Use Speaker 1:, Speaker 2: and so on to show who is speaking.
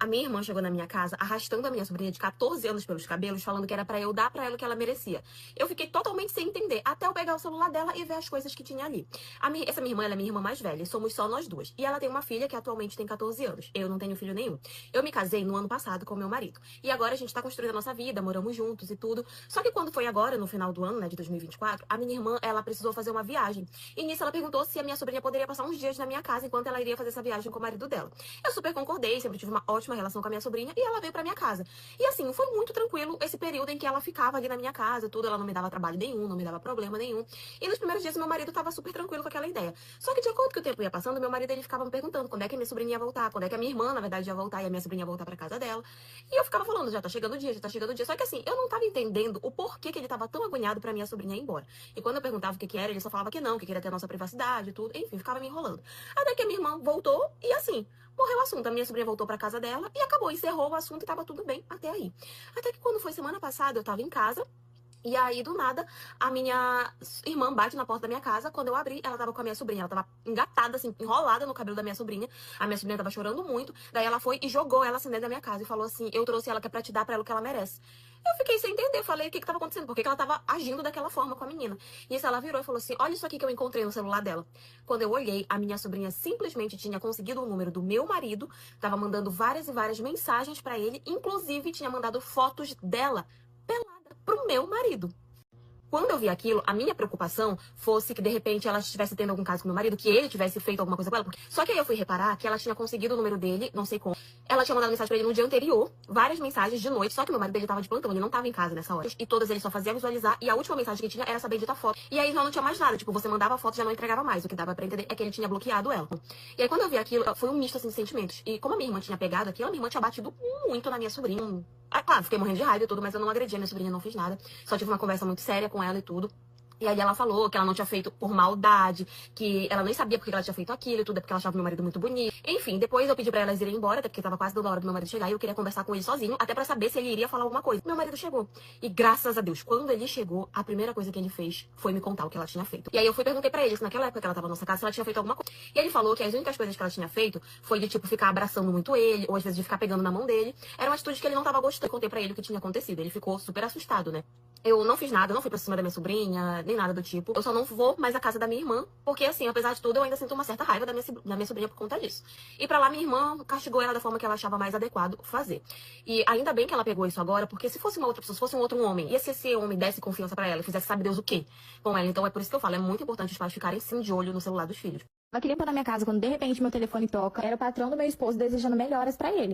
Speaker 1: A minha irmã chegou na minha casa arrastando a minha sobrinha de 14 anos pelos cabelos, falando que era pra eu dar pra ela o que ela merecia. Eu fiquei totalmente sem entender, até eu pegar o celular dela e ver as coisas que tinha ali. Essa minha irmã, ela é minha irmã mais velha, e somos só nós duas. E ela tem uma filha que atualmente tem 14 anos. Eu não tenho filho nenhum. Eu me casei no ano passado com meu marido. E agora a gente tá construindo a nossa vida, moramos juntos e tudo. Só que quando foi agora, no final do ano, né, de 2024, a minha irmã, ela precisou fazer uma viagem. E nisso ela perguntou se a minha sobrinha poderia passar uns dias na minha casa enquanto ela iria fazer essa viagem com o marido dela. Eu super concordei, sempre tive uma ótima relação com a minha sobrinha e ela veio pra minha casa. E assim, foi muito tranquilo esse período em que ela ficava ali na minha casa, tudo, ela não me dava trabalho nenhum, não me dava problema nenhum. E nos primeiros dias meu marido tava super tranquilo com aquela ideia. Só que de acordo que o tempo ia passando, meu marido ele ficava me perguntando quando é que a minha sobrinha ia voltar, quando é que a minha irmã, na verdade, ia voltar e a minha sobrinha ia voltar pra casa dela. E eu ficava falando, já tá chegando o dia, já tá chegando o dia. Só que assim, eu não tava entendendo o porquê que ele tava tão agoniado pra minha sobrinha ir embora. E quando eu perguntava o que que era, ele só falava que não, que queria ter a nossa privacidade e tudo. Enfim, ficava me enrolando. Até que a minha irmã voltou e assim, morreu o assunto. A minha sobrinha voltou pra casa dela e acabou, encerrou o assunto e tava tudo bem até aí. Até que quando foi semana passada, eu tava em casa. E aí, do nada, a minha irmã bate na porta da minha casa. Quando eu abri, ela tava com a minha sobrinha. Ela tava engatada, assim, enrolada no cabelo da minha sobrinha. A minha sobrinha tava chorando muito. Daí ela foi e jogou ela assim dentro da minha casa e falou assim: eu trouxe ela que é pra te dar pra ela o que ela merece. Eu fiquei sem entender. Falei o que que tava acontecendo, por que que ela tava agindo daquela forma com a menina. E isso ela virou e falou assim: olha isso aqui que eu encontrei no celular dela. Quando eu olhei, a minha sobrinha simplesmente tinha conseguido o número do meu marido, tava mandando várias e várias mensagens pra ele, inclusive tinha mandado fotos dela pelada pro meu marido. Quando eu vi aquilo, a minha preocupação fosse que, de repente, ela estivesse tendo algum caso com meu marido, que ele tivesse feito alguma coisa com ela. Só que aí eu fui reparar que ela tinha conseguido o número dele, não sei como. Ela tinha mandado mensagem pra ele no dia anterior, várias mensagens de noite, só que meu marido dele tava de plantão, ele não tava em casa nessa hora. E todas ele só fazia visualizar, e a última mensagem que tinha era saber editar foto. E aí já não tinha mais nada, tipo, você mandava foto e já não entregava mais. O que dava pra entender é que ele tinha bloqueado ela. E aí quando eu vi aquilo, foi um misto, assim, de sentimentos. E como a minha irmã tinha pegado aquilo, a minha irmã tinha batido muito na minha sobrinha. Ah, claro, fiquei morrendo de raiva e tudo, mas eu não agredi a minha sobrinha, não fiz nada. Só tive uma conversa muito séria com ela e tudo. E aí ela falou que ela não tinha feito por maldade, que ela nem sabia porque ela tinha feito aquilo e tudo, é porque ela achava meu marido muito bonito. Enfim, depois eu pedi pra elas irem embora, até porque tava quase dando a hora do meu marido chegar, e eu queria conversar com ele sozinho, até pra saber se ele iria falar alguma coisa. Meu marido chegou. E graças a Deus, quando ele chegou, a primeira coisa que ele fez foi me contar o que ela tinha feito. E aí eu fui e perguntei pra ele se naquela época que ela tava na nossa casa, se ela tinha feito alguma coisa. E ele falou que as únicas coisas que ela tinha feito foi de, tipo, ficar abraçando muito ele, ou às vezes de ficar pegando na mão dele. Era uma atitude que ele não tava gostando. Eu contei pra ele o que tinha acontecido. Ele ficou super assustado, né? Eu não fiz nada, não fui pra cima da minha sobrinha, nem nada do tipo. Eu só não vou mais à casa da minha irmã, porque assim, apesar de tudo, eu ainda sinto uma certa raiva da minha sobrinha por conta disso. E pra lá, minha irmã castigou ela da forma que ela achava mais adequado fazer. E ainda bem que ela pegou isso agora, porque se fosse uma outra pessoa, se fosse um outro homem, e se esse homem desse confiança pra ela e fizesse sabe Deus o quê com ela. Então é por isso que eu falo, é muito importante os pais ficarem sim de olho no celular dos filhos.
Speaker 2: Ela queria pôr na minha casa quando de repente meu telefone toca. Era o patrão do meu esposo desejando melhoras pra ele.